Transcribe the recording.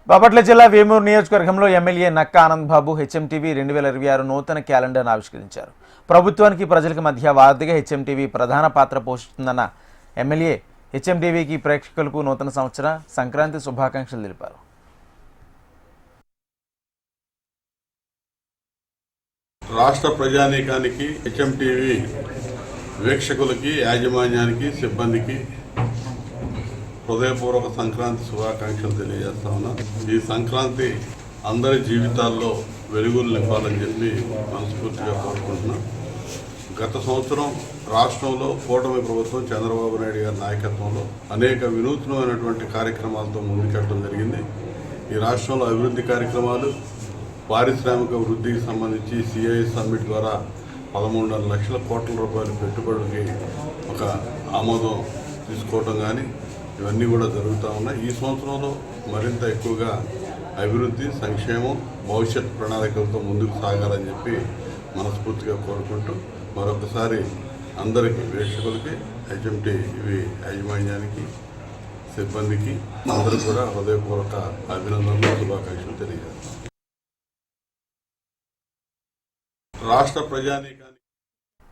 బాపట్ల జిల్లా వేమూరు నియోజకవర్గంలో MLA Nakka Anand Babu HMTV 2026 నూతన క్యాలెండర్ను ఆవిష్కరించారు. ప్రభుత్వానికి ప్రజలకు మధ్య వారధిగా హెచ్ఎంటీవీ ప్రధాన పాత్ర పోషిస్తుందన్న ఎమ్మెల్యే హెచ్ఎంటీవీకి ప్రేక్షకులకు నూతన సంవత్సర సంక్రాంతి శుభాకాంక్షలు తెలిపారు. రాష్ట్ర ప్రజానీకానికి హెచ్ఎంటీవీ వీక్షకులకి యాజమాన్యానికి సిబ్బందికి హృదయపూర్వక సంక్రాంతి శుభాకాంక్షలు తెలియజేస్తా ఉన్నా. ఈ సంక్రాంతి అందరి జీవితాల్లో వెలుగులు నింపాలని చెప్పి మనస్ఫూర్తిగా కోరుకుంటున్నాం. గత సంవత్సరం రాష్ట్రంలో కూటమి ప్రభుత్వం చంద్రబాబు నాయుడు గారి నాయకత్వంలో అనేక వినూత్నమైనటువంటి కార్యక్రమాలతో ముందుకెళ్ళడం జరిగింది. ఈ రాష్ట్రంలో అభివృద్ధి కార్యక్రమాలు, పారిశ్రామిక వృద్ధికి సంబంధించి సిఐ సమ్మిట్ ద్వారా 13.5 లక్షల కోట్ల రూపాయల పెట్టుబడులకి ఒక ఆమోదం తీసుకోవటం కానీ ఇవన్నీ కూడా జరుగుతూ ఉన్నాయి. ఈ సంవత్సరంలో మరింత ఎక్కువగా అభివృద్ధి, సంక్షేమం, భవిష్యత్ ప్రణాళికలతో ముందుకు సాగాలని చెప్పి మనస్ఫూర్తిగా కోరుకుంటూ మరొకసారి అందరికీ వీక్షకులకి హెచ్ఎంటీవీ యాజమాన్యానికి సిబ్బందికి అందరూ కూడా హృదయపూర్వక అభినందనలు శుభాకాంక్షలు తెలియజేస్తాం. రాష్ట్ర ప్రజానీకానికి